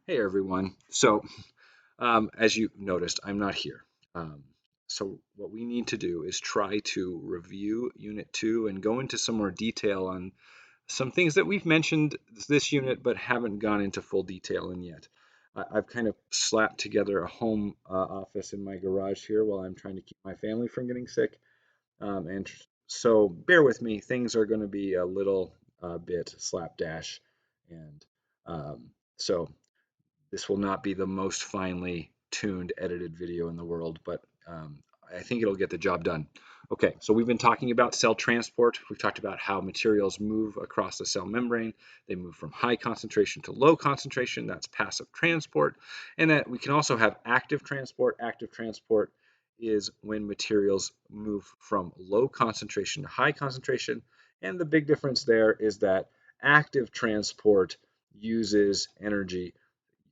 Hey everyone. As you noticed, I'm not here. Um, so, what we need to do is try to review Unit 2 and go into some more detail on some things that we've mentioned this unit but haven't gone into full detail in yet. I've kind of slapped together a home office in my garage here while I'm trying to keep my family from getting sick. And so, bear with me, things are going to be a little bit slapdash. And um, so, this will not be the most finely tuned edited video in the world, but I think it'll get the job done. Okay, so we've been talking about cell transport. We've talked about how materials move across the cell membrane. They move from high concentration to low concentration. That's passive transport. And that we can also have active transport. Active transport is when materials move from low concentration to high concentration. And the big difference there is that active transport uses energy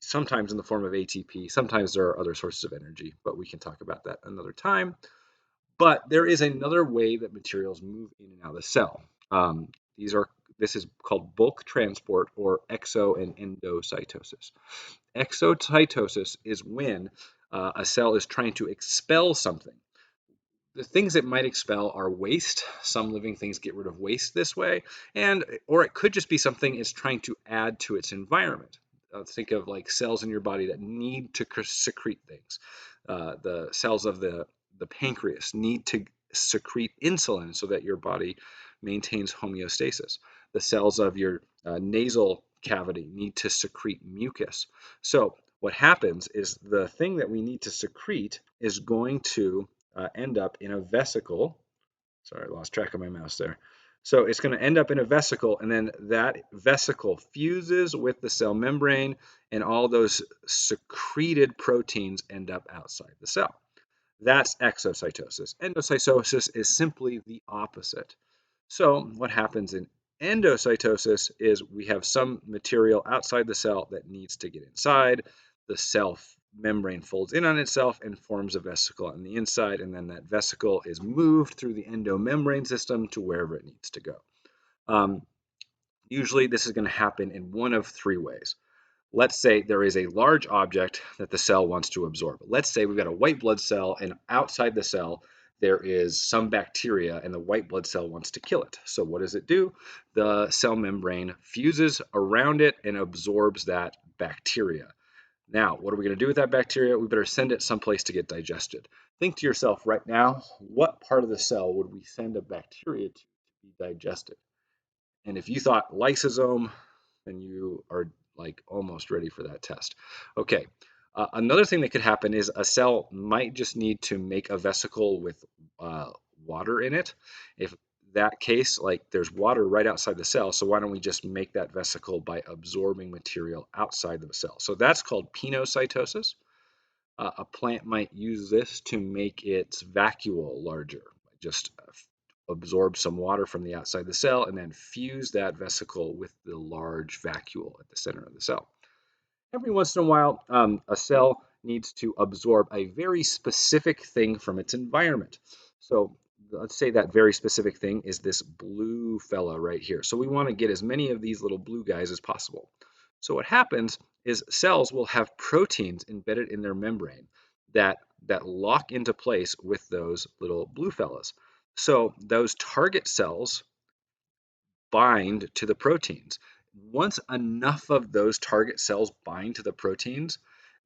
sometimes in the form of ATP. Sometimes there are other sources of energy, but we can talk about that another time. But there is another way that materials move in and out of the cell. Um, these are this is called bulk transport or exo and endocytosis. Exocytosis is when a cell is trying to expel something. The things it might expel are waste. Some living things get rid of waste this way, and or it could just be something it's trying to add to its environment. Think of like cells in your body that need to secrete things. The cells of the pancreas need to secrete insulin so that your body maintains homeostasis. The cells of your nasal cavity need to secrete mucus. So what happens is the thing that we need to secrete is going to end up in a vesicle. Sorry, I lost track of my mouse there. So it's going to end up in a vesicle, and then that vesicle fuses with the cell membrane, and all those secreted proteins end up outside the cell. That's exocytosis. Endocytosis is simply the opposite. So what happens in endocytosis is we have some material outside the cell that needs to get inside. The cell membrane folds in on itself and forms a vesicle on the inside, and then that vesicle is moved through the endomembrane system to wherever it needs to go. Um, Usually this is going to happen in one of three ways. Let's say there is a large object that the cell wants to absorb. Let's say we've got a white blood cell, and outside the cell, there is some bacteria, and the white blood cell wants to kill it. So, what does it do? The cell membrane fuses around it and absorbs that bacteria. Now, what are we going to do with that bacteria? We better send it someplace to get digested. Think to yourself right now, what part of the cell would we send a bacteria to be digested? And if you thought lysosome, then you are like almost ready for that test. Okay. Another thing that could happen is a cell might just need to make a vesicle with uh, water in it. If that case, like there's water right outside the cell, so why don't we just make that vesicle by absorbing material outside of the cell? So that's called penocytosis. A plant might use this to make its vacuole larger, just absorb some water from the outside of the cell and then fuse that vesicle with the large vacuole at the center of the cell. Every once in a while, a cell needs to absorb a very specific thing from its environment. So let's say that very specific thing is this blue fella right here. So we want to get as many of these little blue guys as possible. So what happens is cells will have proteins embedded in their membrane that lock into place with those little blue fellas. So those target cells bind to the proteins. Once enough of those target cells bind to the proteins,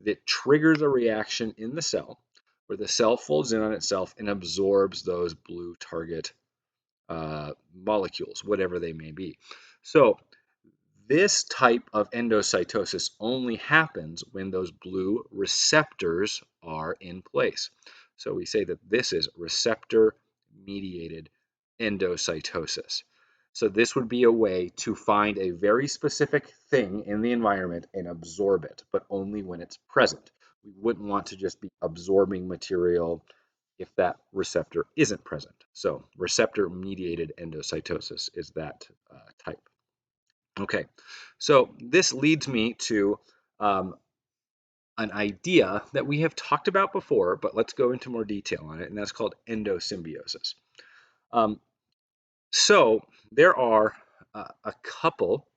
that triggers a reaction in the cell where the cell folds in on itself and absorbs those blue target molecules, whatever they may be. So this type of endocytosis only happens when those blue receptors are in place. So we say that this is receptor mediated endocytosis. So this would be a way to find a very specific thing in the environment and absorb it, but only when it's present. We wouldn't want to just be absorbing material if that receptor isn't present. So receptor mediated endocytosis is that type. Okay, so this leads me to um, an idea that we have talked about before, but let's go into more detail on it, and that's called endosymbiosis. Um, so there are a couple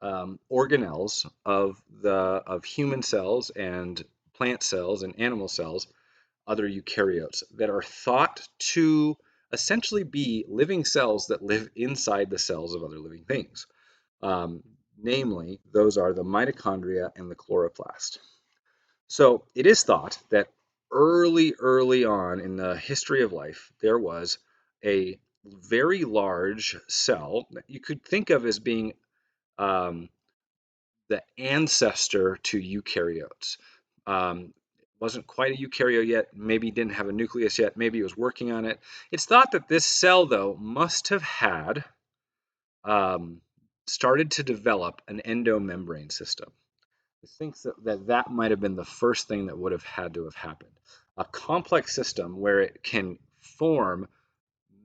organelles of human cells and plant cells and animal cells, other eukaryotes that are thought to essentially be living cells that live inside the cells of other living things. Um, Namely, those are the mitochondria and the chloroplast. So it is thought that early on in the history of life, there was a very large cell that you could think of as being um, the ancestor to eukaryotes. Wasn't quite a eukaryote yet, maybe didn't have a nucleus yet, maybe it was working on it. It's thought that this cell, though, must have had um, started to develop an endomembrane system. It thinks that might have been the first thing that would have had to have happened. A complex system where it can form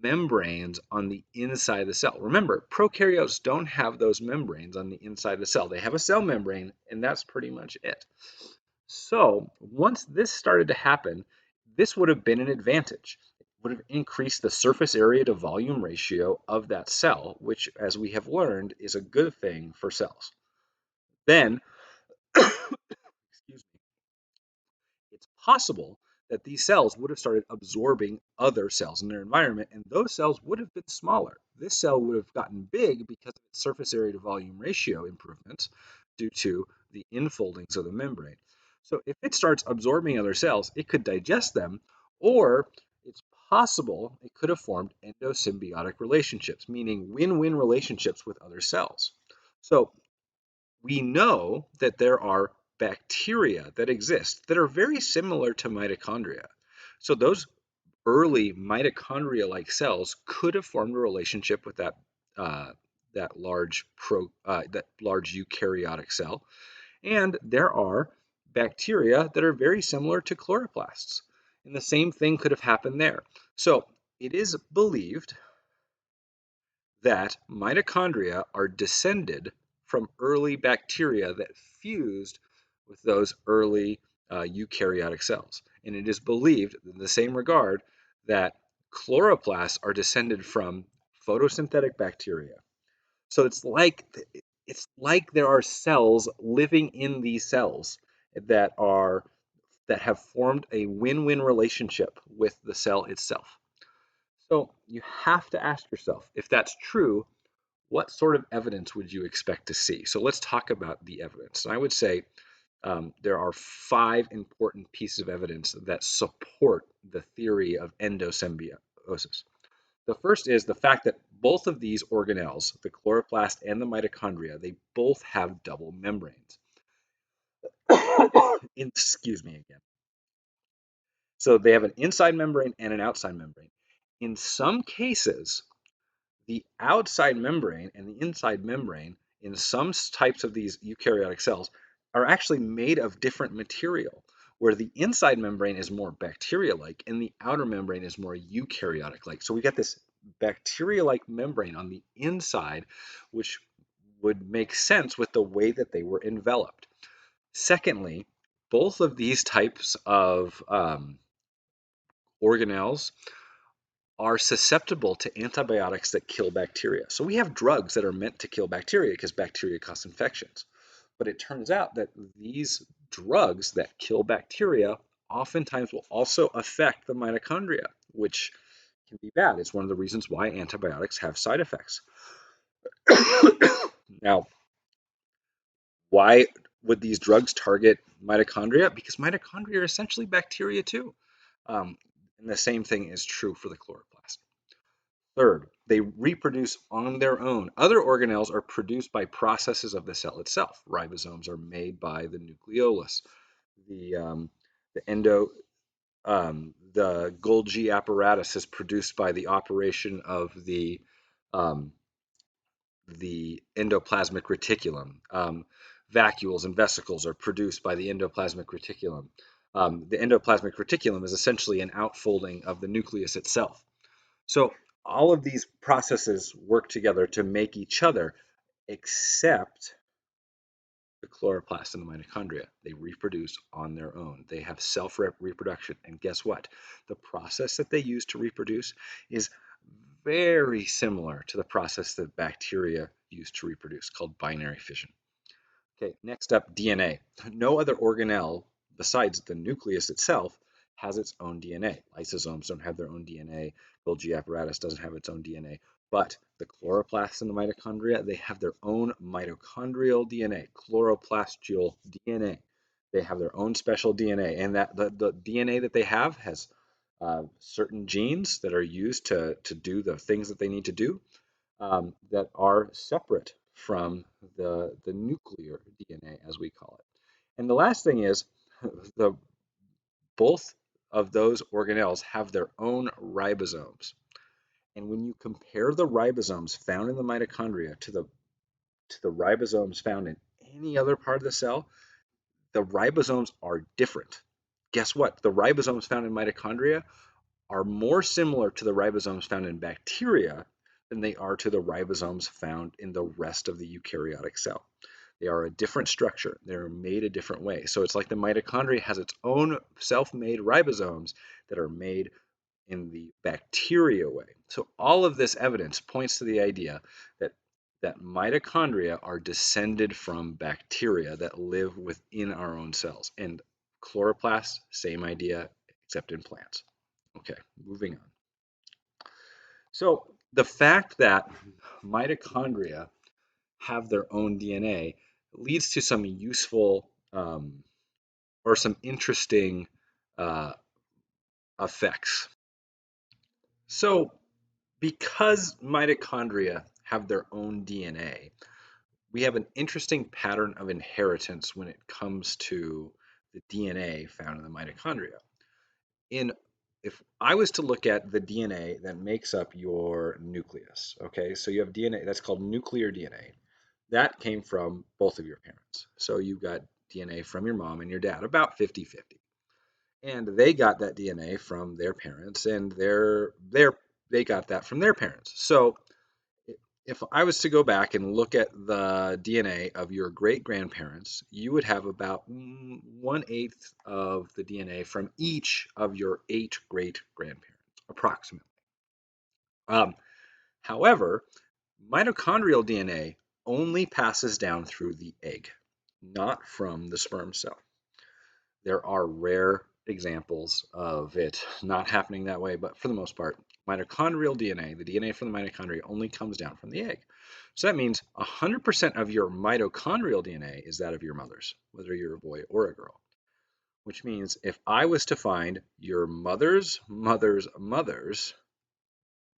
membranes on the inside of the cell. Remember, prokaryotes don't have those membranes on the inside of the cell. They have a cell membrane, and that's pretty much it. So once this started to happen, this would have been an advantage. It would have increased the surface area to volume ratio of that cell, which, as we have learned, is a good thing for cells. Then, excuse me, it's possible that these cells would have started absorbing other cells in their environment, and those cells would have been smaller. This cell would have gotten big because of its surface area to volume ratio improvements due to the infoldings of the membrane. So if it starts absorbing other cells, it could digest them, or it's possible it could have formed endosymbiotic relationships, meaning win-win relationships with other cells. So we know that there are bacteria that exist that are very similar to mitochondria. So those early mitochondria-like cells could have formed a relationship with uh, that large eukaryotic cell, and there are bacteria that are very similar to chloroplasts, and the same thing could have happened there. So it is believed that mitochondria are descended from early bacteria that fused with those early eukaryotic cells. And it is believed, in the same regard, that chloroplasts are descended from photosynthetic bacteria. So it's like there are cells living in these cells that are that have formed a win-win relationship with the cell itself. So you have to ask yourself, if that's true, what sort of evidence would you expect to see? So let's talk about the evidence. And I would say there are 5 important pieces of evidence that support the theory of endosymbiosis. The first is the fact that both of these organelles, the chloroplast and the mitochondria, they both have double membranes. Excuse me again. So they have an inside membrane and an outside membrane. In some cases, the outside membrane and the inside membrane in some types of these eukaryotic cells are actually made of different material, where the inside membrane is more bacteria-like and the outer membrane is more eukaryotic-like. So we got this bacteria-like membrane on the inside, which would make sense with the way that they were enveloped. Secondly, both of these types of organelles are susceptible to antibiotics that kill bacteria. So we have drugs that are meant to kill bacteria because bacteria cause infections. But it turns out that these drugs that kill bacteria oftentimes will also affect the mitochondria, which can be bad. It's one of the reasons why antibiotics have side effects. Now, why would these drugs target mitochondria? Because mitochondria are essentially bacteria too. And the same thing is true for the chloroplast. Third, they reproduce on their own. Other organelles are produced by processes of the cell itself. Ribosomes are made by the nucleolus. The the endo the Golgi apparatus is produced by the operation of um, the endoplasmic reticulum. Vacuoles and vesicles are produced by the endoplasmic reticulum. The endoplasmic reticulum is essentially an outfolding of the nucleus itself. So all of these processes work together to make each other, except the chloroplast and the mitochondria. They reproduce on their own. They have self-reproduction. And guess what? The process that they use to reproduce is very similar to the process that bacteria used to reproduce, called binary fission. Okay, next up, DNA. No other organelle besides the nucleus itself has its own DNA. Lysosomes don't have their own DNA. Golgi apparatus doesn't have its own DNA. But the chloroplasts in the mitochondria, they have their own mitochondrial DNA, chloroplastial DNA. They have their own special DNA, and that the DNA that they have has certain genes that are used to do the things that they need to do, that are separate from the nuclear DNA, as we call it. And the last thing is, the both of those organelles have their own ribosomes. And when you compare the ribosomes found in the mitochondria to the ribosomes found in any other part of the cell, the ribosomes are different. Guess what? The ribosomes found in mitochondria are more similar to the ribosomes found in bacteria than they are to the ribosomes found in the rest of the eukaryotic cell. They are a different structure. They're made a different way. So it's like the mitochondria has its own self-made ribosomes that are made in the bacteria way. So all of this evidence points to the idea that mitochondria are descended from bacteria that live within our own cells. And chloroplasts, same idea, except in plants. Okay, moving on. So the fact that mitochondria have their own DNA leads to some useful, or some interesting uh, effects. So because mitochondria have their own DNA, we have an interesting pattern of inheritance when it comes to the DNA found in the mitochondria. In If I was to look at the DNA that makes up your nucleus, okay, so you have DNA that's called nuclear DNA. That came from both of your parents. So you got DNA from your mom and your dad, about 50-50. And they got that DNA from their parents, and they got that from their parents. So if I was to go back and look at the DNA of your great grandparents, you would have about 1/8 of the DNA from each of your 8 great grandparents, approximately. Um, However, mitochondrial DNA only passes down through the egg, not from the sperm cell. There are rare examples of it not happening that way, but for the most part, mitochondrial DNA, the DNA from the mitochondria, only comes down from the egg. So that means 100% of your mitochondrial DNA is that of your mother's, whether you're a boy or a girl. Which means if I was to find your mother's mother's mother's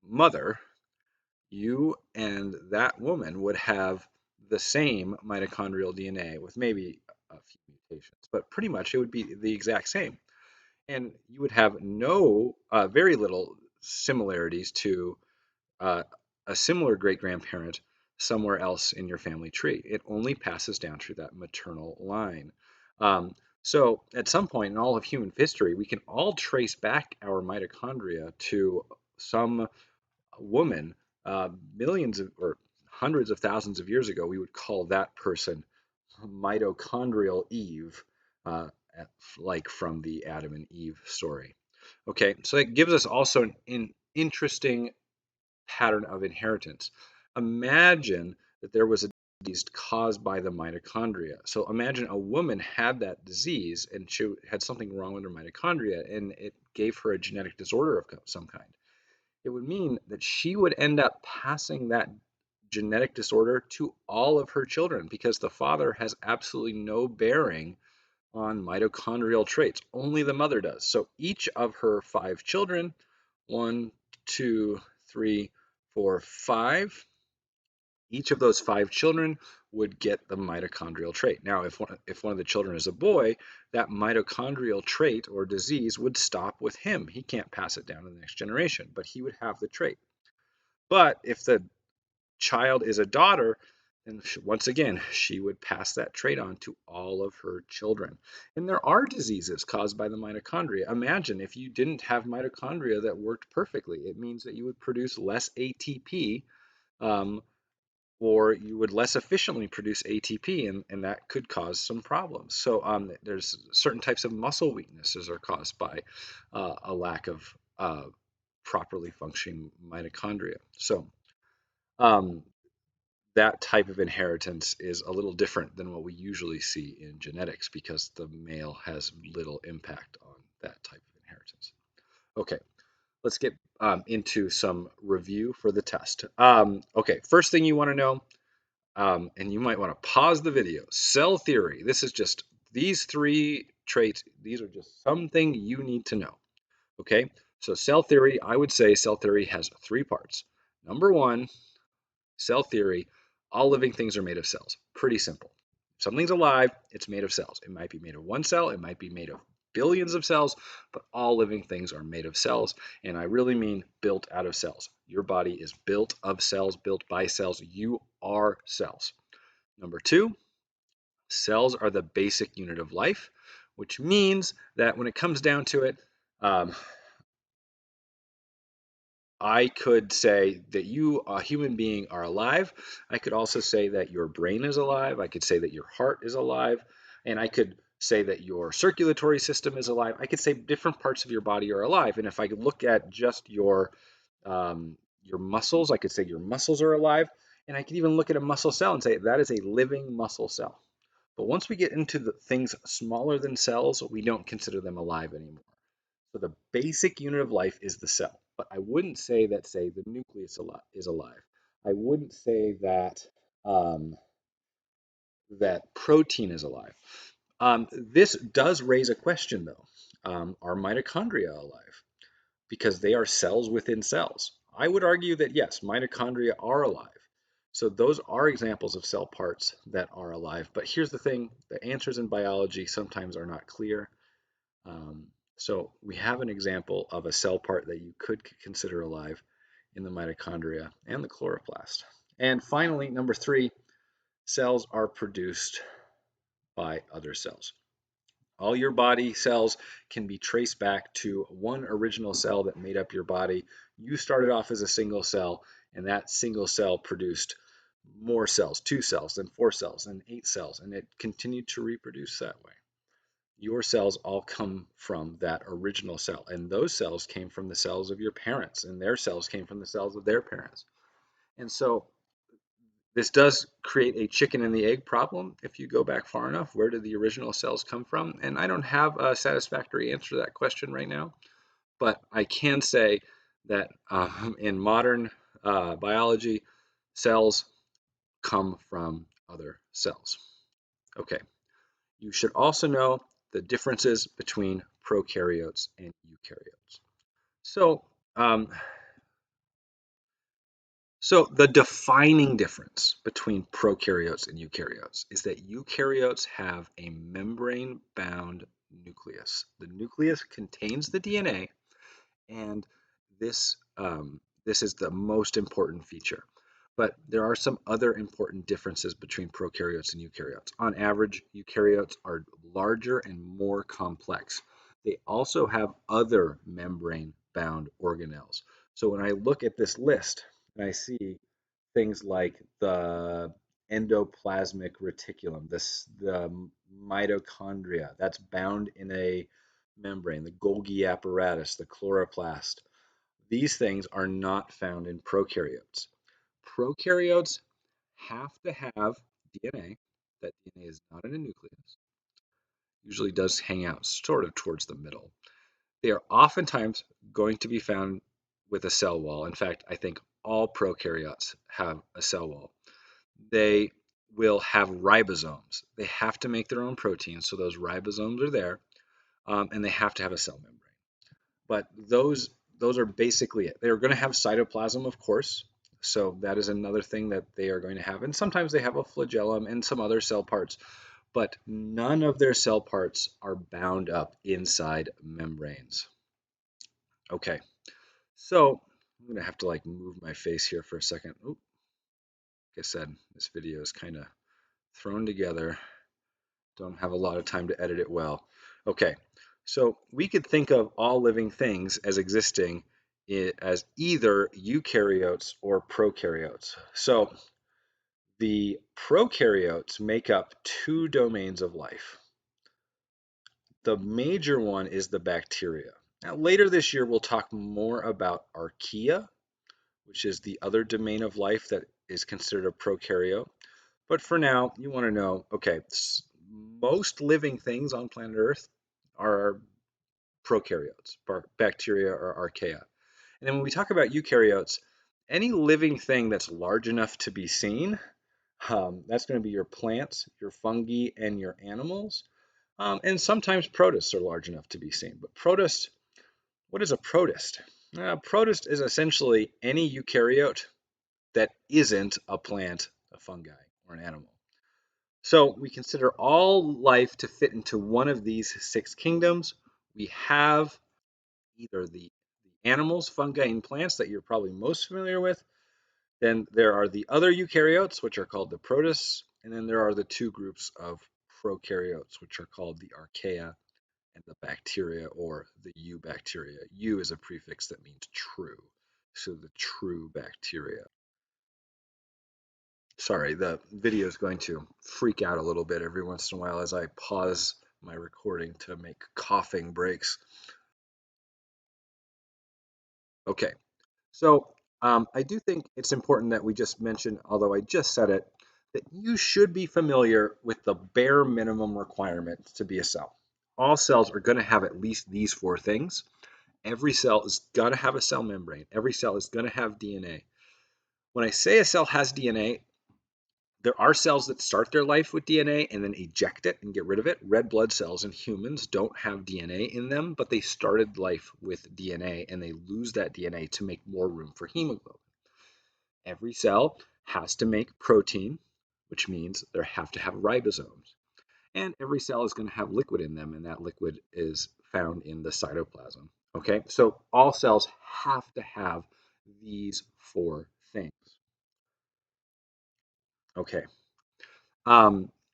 mother, you and that woman would have the same mitochondrial DNA with maybe a few mutations, but pretty much it would be the exact same. And you would have very little similarities to uh, a similar great grandparent somewhere else in your family tree. It only passes down through that maternal line. Um, so at some point in all of human history, we can all trace back our mitochondria to some woman millions of or hundreds of thousands of years ago. We would call that person mitochondrial Eve, uh, like from the Adam and Eve story. Okay, so it gives us also an interesting pattern of inheritance. Imagine that there was a disease caused by the mitochondria. So imagine a woman had that disease and she had something wrong with her mitochondria and it gave her a genetic disorder of some kind. It would mean that she would end up passing that genetic disorder to all of her children because the father has absolutely no bearing on mitochondrial traits. Only the mother does. So each of her 5 children, one, two, three, four, five, each of those 5 children would get the mitochondrial trait. Now, if one of the children is a boy, that mitochondrial trait or disease would stop with him. He can't pass it down to the next generation, but he would have the trait. But if the child is a daughter, then once again, she would pass that trait on to all of her children. And there are diseases caused by the mitochondria. Imagine if you didn't have mitochondria that worked perfectly. It means that you would produce less ATP, um, or you would less efficiently produce ATP, and that could cause some problems. So there's certain types of muscle weaknesses are caused by a lack of properly functioning mitochondria. So um, that type of inheritance is a little different than what we usually see in genetics because the male has little impact on that type of inheritance. Okay, let's get into some review for the test. Okay, first thing you want to know, and you might want to pause the video. Cell theory. This is just these three traits. These are just something you need to know. Okay, so cell theory, I would say cell theory has three parts. Number one, cell theory, all living things are made of cells. Pretty simple. If something's alive, it's made of cells. It might be made of one cell, it might be made of billions of cells, but all living things are made of cells. And I really mean built out of cells. Your body is built of cells, built by cells. You are cells. Number two, cells are the basic unit of life, which means that when it comes down to it, um, I could say that you, a human being, are alive. I could also say that your brain is alive. I could say that your heart is alive. And I could say that your circulatory system is alive. I could say different parts of your body are alive. And if I could look at just your muscles, I could say your muscles are alive. And I could even look at a muscle cell and say that is a living muscle cell. But once we get into the things smaller than cells, we don't consider them alive anymore. So the basic unit of life is the cell. But I wouldn't say that, say, the nucleus is alive. I wouldn't say that that protein is alive. This does raise a question, though. Are mitochondria alive? Because they are cells within cells. I would argue that yes, mitochondria are alive. So those are examples of cell parts that are alive. But here's the thing, the answers in biology sometimes are not clear. Um, so we have an example of a cell part that you could consider alive in the mitochondria and the chloroplast. And finally, number three, cells are produced by other cells. All your body cells can be traced back to one original cell that made up your body. You started off as a single cell, and that single cell produced more cells, 2 cells, then 4 cells, then 8 cells, and it continued to reproduce that way. Your cells all come from that original cell, and those cells came from the cells of your parents, and their cells came from the cells of their parents. And so this does create a chicken and the egg problem if you go back far enough. Where did the original cells come from? And I don't have a satisfactory answer to that question right now, but I can say that in modern biology, cells come from other cells. Okay. You should also know the differences between prokaryotes and eukaryotes. So, um, so the defining difference between prokaryotes and eukaryotes is that eukaryotes have a membrane-bound nucleus. The nucleus contains the DNA, and this is the most important feature. But there are some other important differences between prokaryotes and eukaryotes. On average, eukaryotes are larger and more complex. They also have other membrane-bound organelles. So when I look at this list and I see things like the endoplasmic reticulum, the mitochondria, that's bound in a membrane, the Golgi apparatus, the chloroplast. These things are not found in prokaryotes. Prokaryotes have to have DNA. That DNA is not in a nucleus. Usually does hang out sort of towards the middle. They are oftentimes going to be found with a cell wall. In fact, I think all prokaryotes have a cell wall. They will have ribosomes. They have to make their own proteins, so those ribosomes are there, and they have to have a cell membrane. But those are basically it. They're going to have cytoplasm, of course. So that is another thing that they are going to have. And sometimes they have a flagellum and some other cell parts, but none of their cell parts are bound up inside membranes. Okay, so I'm going to have to like move my face here for a second. Oop, like I said, this video is kind of thrown together. Don't have a lot of time to edit it well. Okay, so we could think of all living things as existing as either eukaryotes or prokaryotes. So the prokaryotes make up 2 domains of life. The major one is the bacteria. Now, later this year, we'll talk more about archaea, which is the other domain of life that is considered a prokaryote. But for now, you want to know, okay, most living things on planet Earth are prokaryotes, bacteria or archaea. And then when we talk about eukaryotes, any living thing that's large enough to be seen, that's going to be your plants, your fungi, and your animals. And sometimes protists are large enough to be seen. But protist, what is a protist? A protist is essentially any eukaryote that isn't a plant, a fungi, or an animal. So we consider all life to fit into one of these six kingdoms. We have either the animals, fungi, and plants that you're probably most familiar with. Then there are the other eukaryotes, which are called the protists. And then there are the two groups of prokaryotes, which are called the archaea and the bacteria, or the eubacteria. Eu is a prefix that means true. So the true bacteria. Sorry, the video is going to freak out a little bit every once in a while as I pause my recording to make coughing breaks. Okay, so I do think it's important that we just mention, although I just said it, that you should be familiar with the bare minimum requirements to be a cell. All cells are going to have at least these four things. Every cell is going to have a cell membrane. Every cell is going to have DNA. When I say a cell has DNA, there are cells that start their life with DNA and then eject it and get rid of it. Red blood cells in humans don't have DNA in them, but they started life with DNA and they lose that DNA to make more room for hemoglobin. Every cell has to make protein, which means they have to have ribosomes. And every cell is going to have liquid in them, and that liquid is found in the cytoplasm. Okay, so all cells have to have these four things. Okay,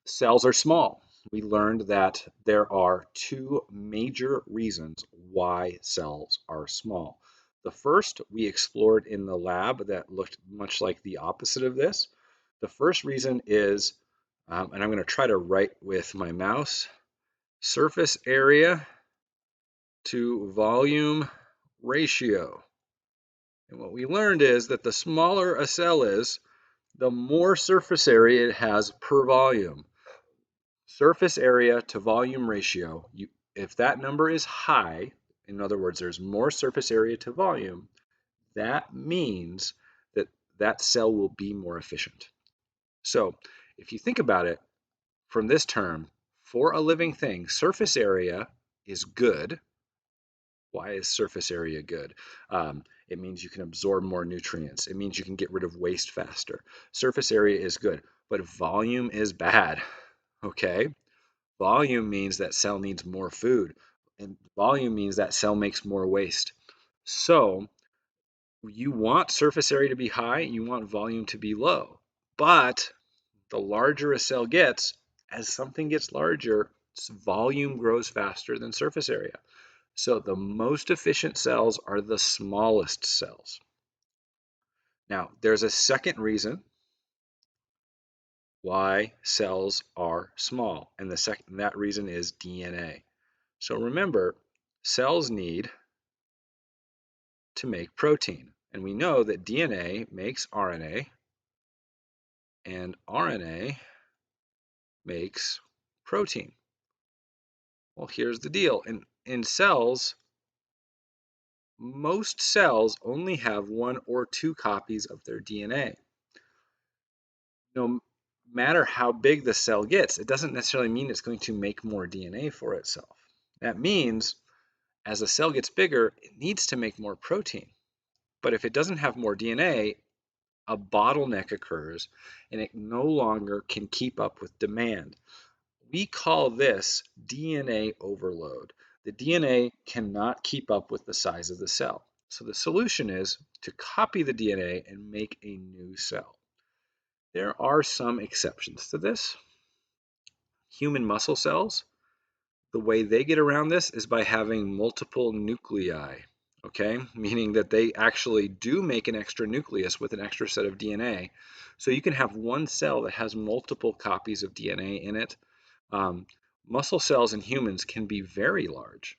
cells are small. We learned that there are two major reasons why cells are small. The first we explored in the lab that looked much like the opposite of this. The first reason is, and I'm going to try to write with my mouse, surface area to volume ratio. And what we learned is that the smaller a cell is, the more surface area it has per volume. Surface area to volume ratio, if that number is high, in other words, there's more surface area to volume, that means that that cell will be more efficient. So if you think about it from this term, for a living thing, surface area is good. Why is surface area good? It means you can absorb more nutrients. It means you can get rid of waste faster. Surface area is good, but volume is bad, okay? Volume means that cell needs more food, and volume means that cell makes more waste. So you want surface area to be high, you want volume to be low. But the larger a cell gets, as something gets larger, volume grows faster than surface area. So the most efficient cells are the smallest cells. Now, there's a second reason why cells are small, and that reason is DNA. So remember, cells need to make protein, and we know that DNA makes RNA, and RNA makes protein. Well, here's the deal. In cells, most cells only have one or two copies of their DNA. No matter how big the cell gets, it doesn't necessarily mean it's going to make more DNA for itself. That means as a cell gets bigger, it needs to make more protein. But if it doesn't have more DNA, a bottleneck occurs and it no longer can keep up with demand. We call this DNA overload. The DNA cannot keep up with the size of the cell. So the solution is to copy the DNA and make a new cell. There are some exceptions to this. Human muscle cells, the way they get around this is by having multiple nuclei, okay? Meaning that they actually do make an extra nucleus with an extra set of DNA. So you can have one cell that has multiple copies of DNA in it. Muscle cells in humans can be very large.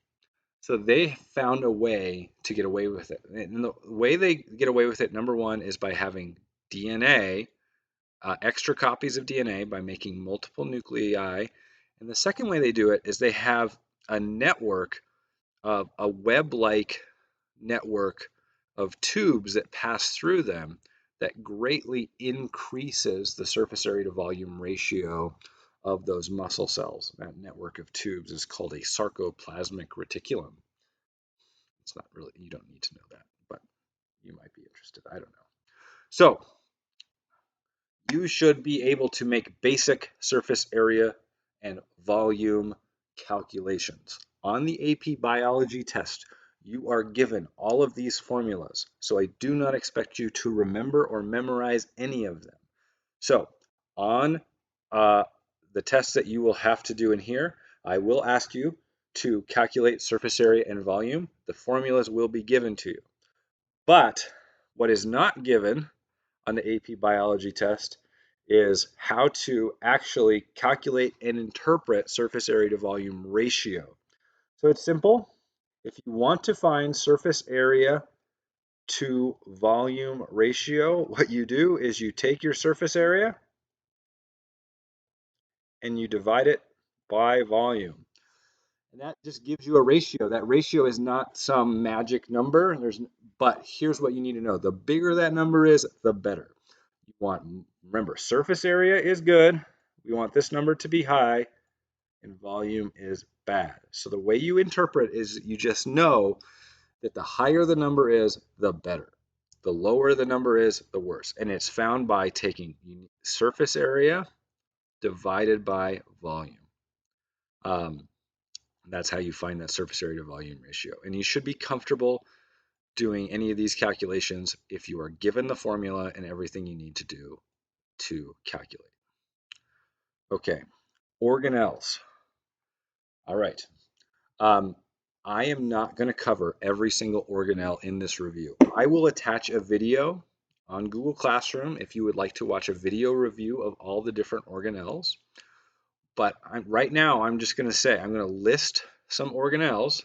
So they found a way to get away with it. And the way they get away with it, number one, is by having DNA, extra copies of DNA by making multiple nuclei. And the second way they do it is they have a network of a web-like network of tubes that pass through them that greatly increases the surface area to volume ratio of those muscle cells. That network of tubes is called a sarcoplasmic reticulum. It's not really, you don't need to know that, but you might be interested. I don't know. So you should be able to make basic surface area and volume calculations. On the AP biology test, you are given all of these formulas, so I do not expect you to remember or memorize any of them. So on uh, the tests that you will have to do in here, I will ask you to calculate surface area and volume. The formulas will be given to you. But what is not given on the AP biology test is how to actually calculate and interpret surface area to volume ratio. So it's simple. If you want to find surface area to volume ratio, what you do is you take your surface area and you divide it by volume. And that just gives you a ratio. That ratio is not some magic number. But here's what you need to know. The bigger that number is, the better. You want, remember, surface area is good. We want this number to be high, and volume is bad. So the way you interpret is you just know that the higher the number is, the better. The lower the number is, the worse. And it's found by taking surface area divided by volume. That's how you find that surface area to volume ratio. And you should be comfortable doing any of these calculations if you are given the formula and everything you need to do to calculate. Okay, organelles. All right. I am not going to cover every single organelle in this review. I will attach a video on Google Classroom if you would like to watch a video review of all the different organelles. But right now, I'm just going to say, I'm going to list some organelles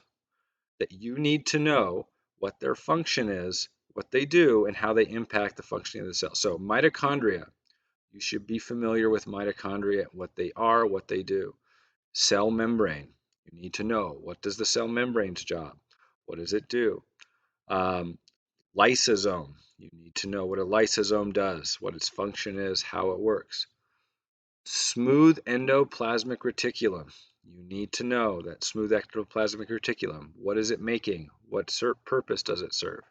that you need to know what their function is, what they do, and how they impact the functioning of the cell. So mitochondria, you should be familiar with mitochondria, what they are, what they do. Cell membrane, you need to know, what does the cell membrane's job? What does it do? Lysosome, you need to know what a lysosome does, what its function is, how it works. Smooth endoplasmic reticulum. You need to know that smooth endoplasmic reticulum. What is it making? What purpose does it serve?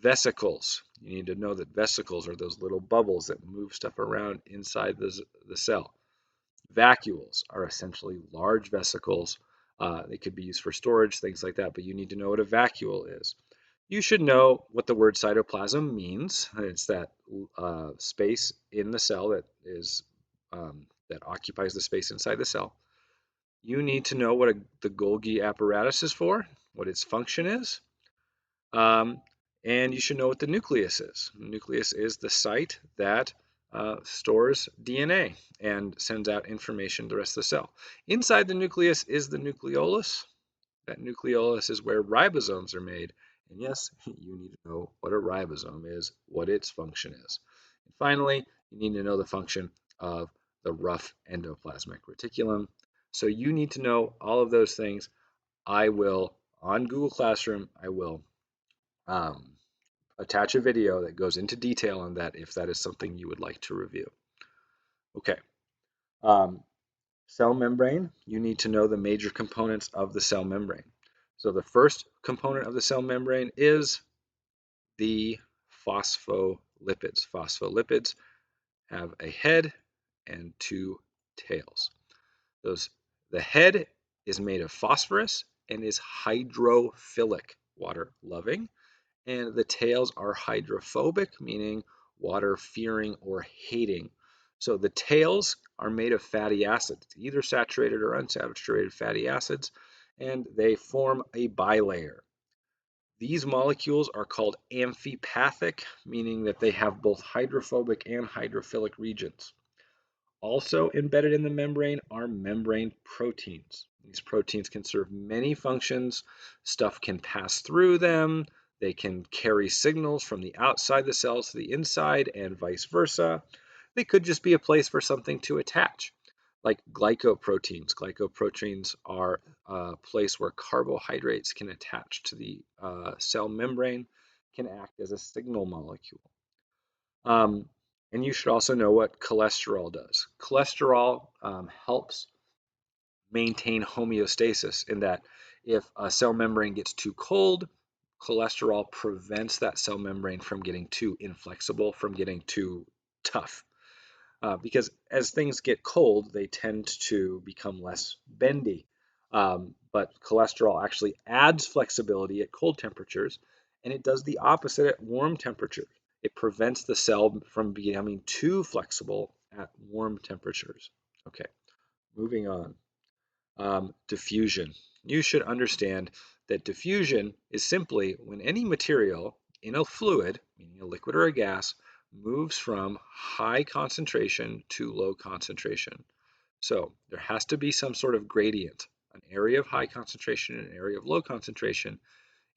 Vesicles. You need to know that vesicles are those little bubbles that move stuff around inside the cell. Vacuoles are essentially large vesicles. They could be used for storage, things like that, but you need to know what a vacuole is. You should know what the word cytoplasm means. It's that space in the cell that occupies the space inside the cell. You need to know what the Golgi apparatus is for, what its function is, and you should know what the nucleus is. The nucleus is the site that stores DNA and sends out information to the rest of the cell. Inside the nucleus is the nucleolus. That nucleolus is where ribosomes are made. And yes, you need to know what a ribosome is, what its function is. And finally, you need to know the function of the rough endoplasmic reticulum. So you need to know all of those things. I will, on Google Classroom, I will attach a video that goes into detail on that if that is something you would like to review. Okay. Cell membrane, you need to know the major components of the cell membrane. So the first component of the cell membrane is the phospholipids. Phospholipids have a head and two tails. The head is made of phosphorus and is hydrophilic, water loving, and the tails are hydrophobic, meaning water fearing or hating. So the tails are made of fatty acids, either saturated or unsaturated fatty acids, and they form a bilayer. These molecules are called amphipathic, meaning that they have both hydrophobic and hydrophilic regions. Also embedded in the membrane are membrane proteins. These proteins can serve many functions. Stuff can pass through them. They can carry signals from the outside the cells to the inside and vice versa. They could just be a place for something to attach, like glycoproteins. Glycoproteins are a place where carbohydrates can attach to the cell membrane, can act as a signal molecule. Um, and you should also know what cholesterol does. Cholesterol helps maintain homeostasis in that if a cell membrane gets too cold, cholesterol prevents that cell membrane from getting too inflexible, from getting too tough. Because as things get cold, they tend to become less bendy. But cholesterol actually adds flexibility at cold temperatures, and it does the opposite at warm temperatures. It prevents the cell from becoming too flexible at warm temperatures. Okay, moving on. Diffusion. You should understand that diffusion is simply when any material in a fluid, meaning a liquid or a gas, moves from high concentration to low concentration. So there has to be some sort of gradient, an area of high concentration and an area of low concentration.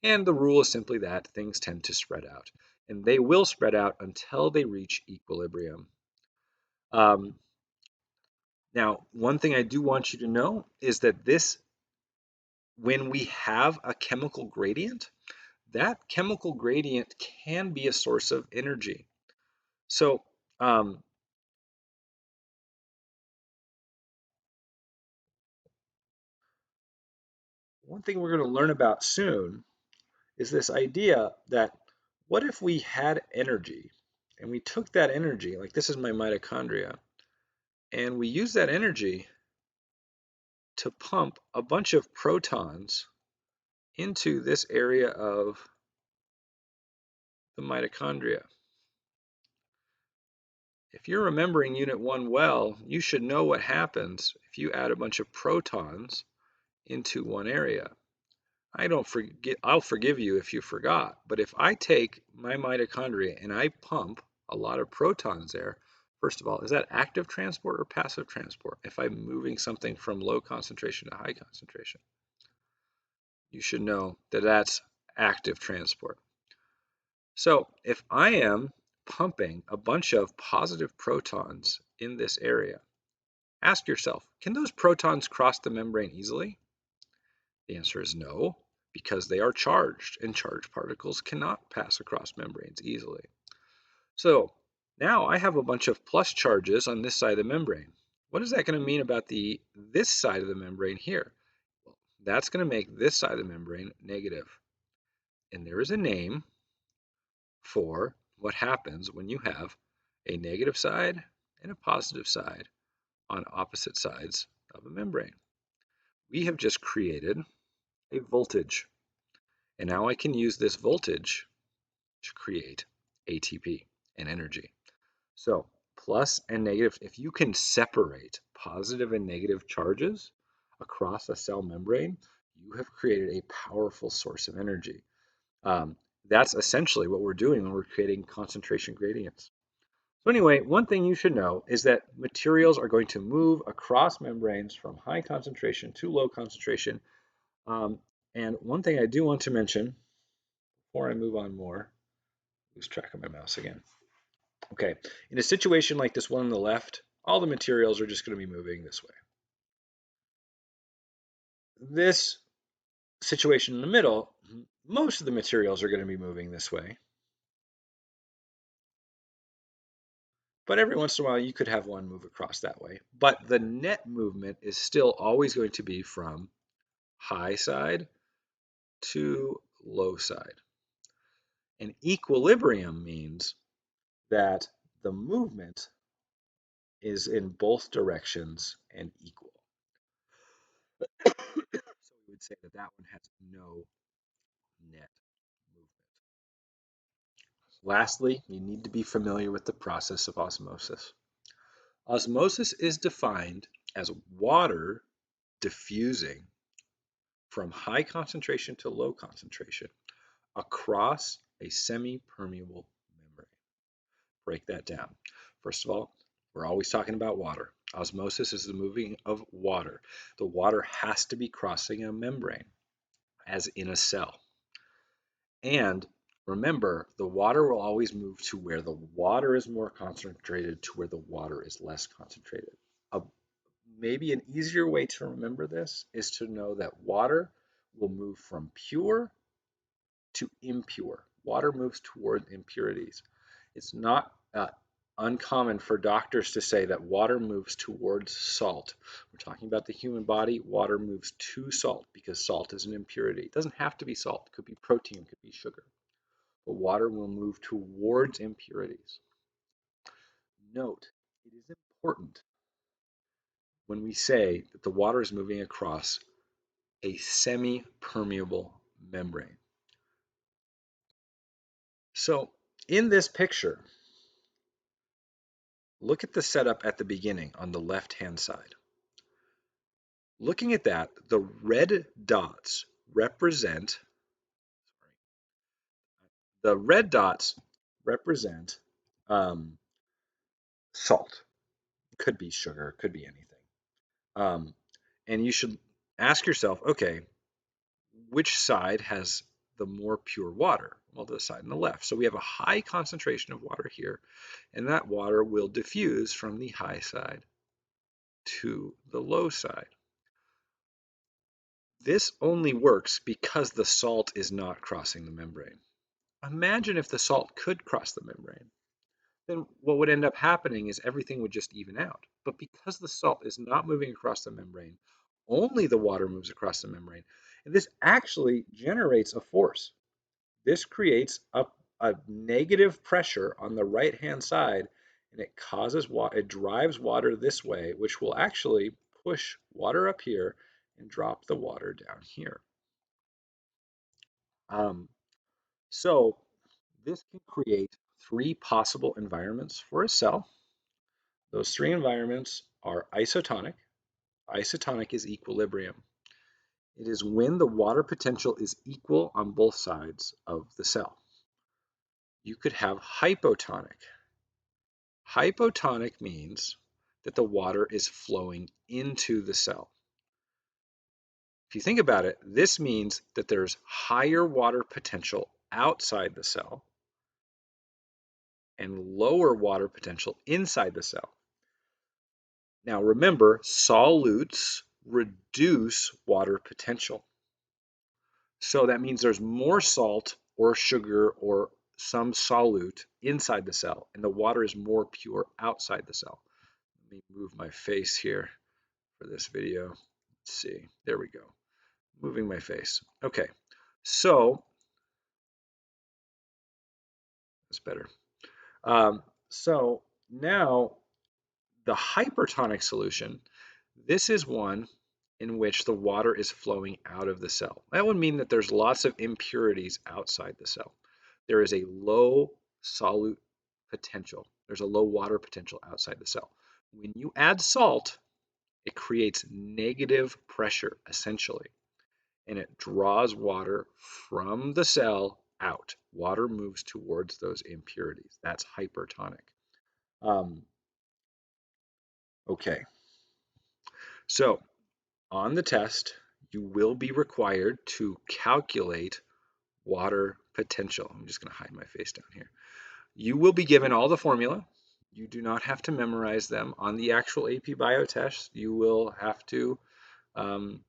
And the rule is simply that things tend to spread out. And they will spread out until they reach equilibrium. Um, Now, one thing I do want you to know is that when we have a chemical gradient, that chemical gradient can be a source of energy. So, um, one thing we're going to learn about soon is this idea that what if we had energy and we took that energy, like this is my mitochondria, and we use that energy to pump a bunch of protons into this area of the mitochondria. If you're remembering Unit 1 well, you should know what happens if you add a bunch of protons into one area. I'll forgive you if you forgot, but if I take my mitochondria and I pump a lot of protons there, first of all, is that active transport or passive transport? If I'm moving something from low concentration to high concentration, you should know that that's active transport. So if I am pumping a bunch of positive protons in this area, ask yourself, can those protons cross the membrane easily? The answer is no, because they are charged, and charged particles cannot pass across membranes easily. So now I have a bunch of plus charges on this side of the membrane. What is that going to mean about this side of the membrane here? Well, that's going to make this side of the membrane negative. And there is a name for what happens when you have a negative side and a positive side on opposite sides of a membrane. We have just created a voltage. And now I can use this voltage to create ATP and energy. So plus and negative, if you can separate positive and negative charges across a cell membrane, you have created a powerful source of energy. That's essentially what we're doing when we're creating concentration gradients. So anyway, one thing you should know is that materials are going to move across membranes from high concentration to low concentration. Um, and one thing I do want to mention before I move on more, lose track of my mouse again. Okay, in a situation like this one on the left, all the materials are just going to be moving this way. This situation in the middle, most of the materials are going to be moving this way. But every once in a while, you could have one move across that way. But the net movement is still always going to be from high side to low side. And equilibrium means that the movement is in both directions and equal. So we would say that that one has no net movement. Lastly, you need to be familiar with the process of osmosis. Osmosis is defined as water diffusing from high concentration to low concentration across a semi-permeable membrane. Break that down. First of all, we're always talking about water. Osmosis is the moving of water. The water has to be crossing a membrane, as in a cell. And remember, the water will always move to where the water is more concentrated to where the water is less concentrated. A, maybe an easier way to remember this is to know that water will move from pure to impure. Water moves toward impurities. It's not uncommon for doctors to say that water moves towards salt. We're talking about the human body. Water moves to salt because salt is an impurity. It doesn't have to be salt. It could be protein, it could be sugar. But water will move towards impurities. Note, it is important when we say that the water is moving across a semi-permeable membrane. So in this picture, look at the setup at the beginning on the left-hand side. Looking at that, the red dots represent the red dots represent salt. Could be sugar, could be anything. And you should ask yourself, okay, which side has the more pure water? Well, the side on the left. So we have a high concentration of water here, and that water will diffuse from the high side to the low side. This only works because the salt is not crossing the membrane. Imagine if the salt could cross the membrane. Then what would end up happening is everything would just even out. But because the salt is not moving across the membrane, only the water moves across the membrane. And this actually generates a force. This creates a negative pressure on the right-hand side, and it drives water this way, which will actually push water up here and drop the water down here. Um, so this can create three possible environments for a cell. Those three environments are isotonic. Isotonic is equilibrium. It is when the water potential is equal on both sides of the cell. You could have hypotonic. Hypotonic means that the water is flowing into the cell. If you think about it, this means that there's higher water potential outside the cell and lower water potential inside the cell. Now remember, solutes reduce water potential. So that means there's more salt or sugar or some solute inside the cell, and the water is more pure outside the cell. Let me move my face here for this video. Let's see, there we go. Moving my face. Okay, so that's better. So now the hypertonic solution, this is one in which the water is flowing out of the cell. That would mean that there's lots of impurities outside the cell. There is a low solute potential. There's a low water potential outside the cell. When you add salt, it creates negative pressure, essentially, and it draws water from the cell out. Water moves towards those impurities. That's hypertonic. Okay, so on the test, you will be required to calculate water potential. I'm just going to hide my face down here. You will be given all the formula. You do not have to memorize them on the actual AP Bio test. Um,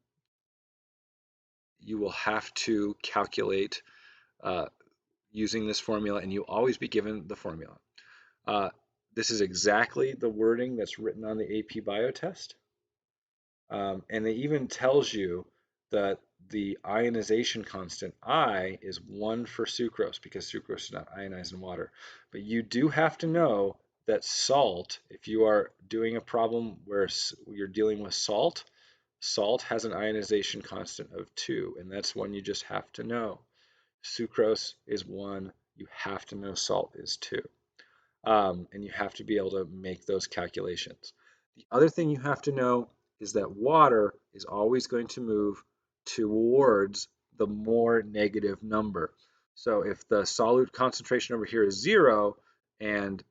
you will have to calculate using this formula, and you'll always be given the formula. This is exactly the wording that's written on the AP Bio test. And it even tells you that the ionization constant I is 1 for sucrose because sucrose is not ionized in water. But you do have to know that salt, if you are doing a problem where you're dealing with salt, salt has an ionization constant of 2, and that's one you just have to know. Sucrose is 1, you have to know salt is 2. And you have to be able to make those calculations. The other thing you have to know is that water is always going to move towards the more negative number. So if the solute concentration over here is 0 and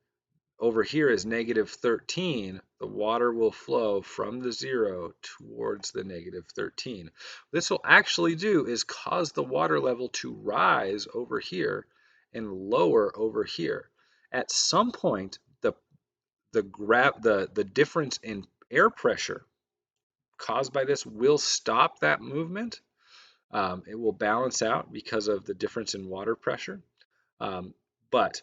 over here is negative 13, the water will flow from the 0 towards the negative 13. What this will actually do is cause the water level to rise over here and lower over here. At some point, the difference in air pressure caused by this will stop that movement. It will balance out because of the difference in water pressure, but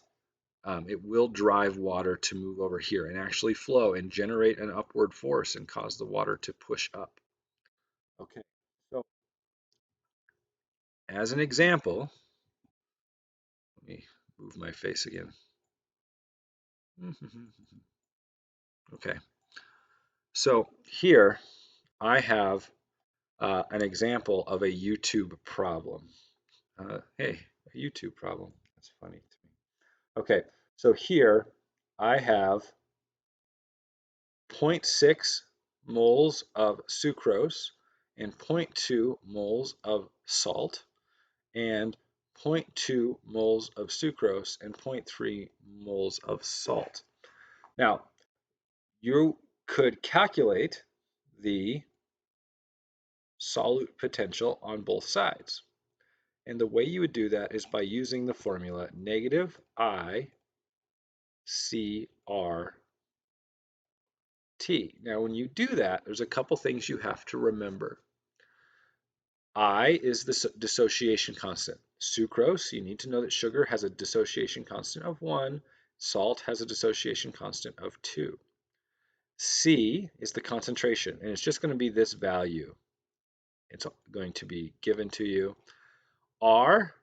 it will drive water to move over here and actually flow and generate an upward force and cause the water to push up. Okay, so as an example, let me move my face again. Okay, so here I have an example of a YouTube problem. Hey, a YouTube problem. That's funny to me. Okay, so here I have zero point 0.6 moles of sucrose and zero point 0.2 moles of salt and zero point 0.2 moles of sucrose and zero point 0.3 moles of salt. Now, you could calculate the solute potential on both sides. And the way you would do that is by using the formula negative I CRT. Now, when you do that, there's a couple things you have to remember. I is the dissociation constant. Sucrose, you need to know that sugar has a dissociation constant of 1. Salt has a dissociation constant of 2. C is the concentration, and it's just going to be this value. It's going to be given to you. R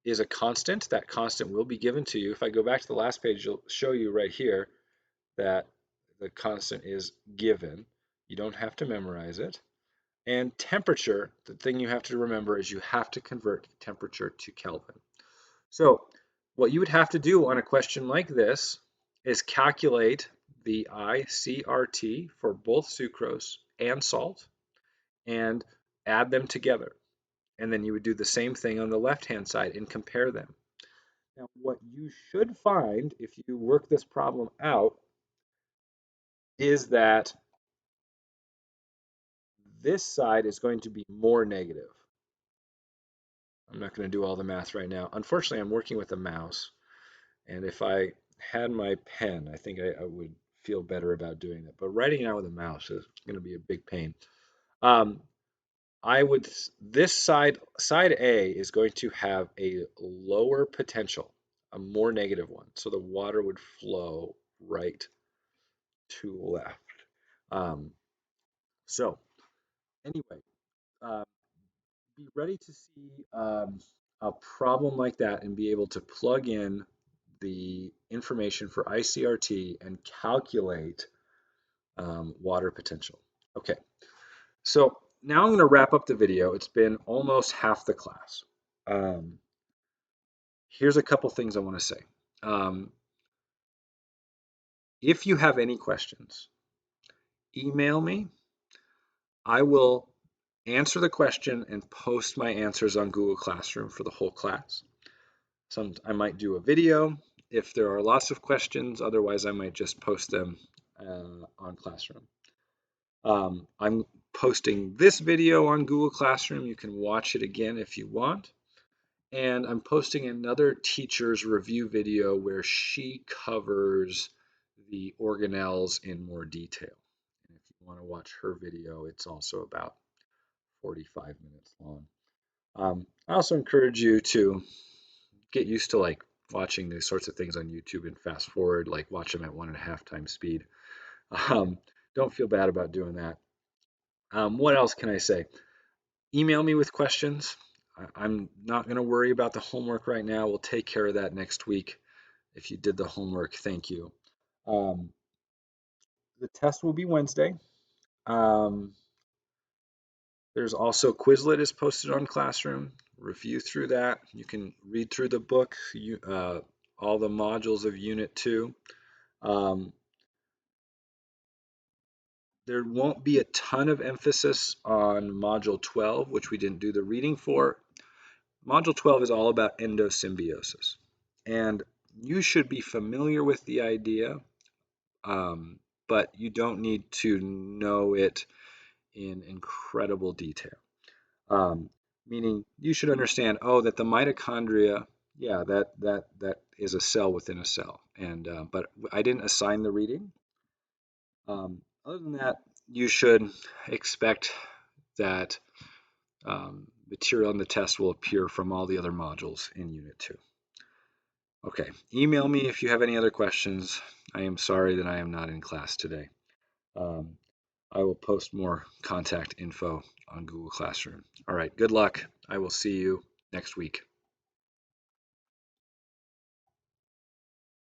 is a constant. That constant will be given to you. If I go back to the last page, it'll show you right here that the constant is given. You don't have to memorize it. And temperature, the thing you have to remember is you have to convert temperature to Kelvin. So what you would have to do on a question like this is calculate the ICRT for both sucrose and salt and add them together. And then you would do the same thing on the left-hand side and compare them. Now, what you should find if you work this problem out is that this side is going to be more negative. I'm not going to do all the math right now. Unfortunately, I'm working with a mouse, and if I had my pen, I think I would feel better about doing that. But writing it out with a mouse is going to be a big pain. This side A is going to have a lower potential, a more negative one. So the water would flow right to left. Um, so anyway, uh, be ready to see a problem like that and be able to plug in the information for ICRT and calculate water potential. Okay, so now I'm going to wrap up the video. It's been almost half the class. Here's a couple things I want to say. If you have any questions, email me. I will answer the question and post my answers on Google Classroom for the whole class. I might do a video if there are lots of questions. Otherwise, I might just post them on Classroom. I'm posting this video on Google Classroom. You can watch it again if you want. And I'm posting another teacher's review video where she covers the organelles in more detail. And if you want to watch her video, it's also about 45 minutes long. I also encourage you to get used to like watching these sorts of things on YouTube and fast forward, like watch them at 1.5 times speed. Don't feel bad about doing that. What else can I say? Email me with questions. I'm not going to worry about the homework right now. We'll take care of that next week. If you did the homework, thank you. The test will be Wednesday. There's also Quizlet is posted on Classroom. Review through that. You can read through the book, all the modules of Unit 2. There won't be a ton of emphasis on Module 12, which we didn't do the reading for. Module 12 is all about endosymbiosis. And you should be familiar with the idea but you don't need to know it in incredible detail. Um, Meaning you should understand, oh, that the mitochondria, yeah, that is a cell within a cell. And but I didn't assign the reading. Other than that, you should expect that material in the test will appear from all the other modules in Unit 2. Okay, email me if you have any other questions. I am sorry that I am not in class today. Um, I will post more contact info on Google Classroom. All right, good luck. I will see you next week.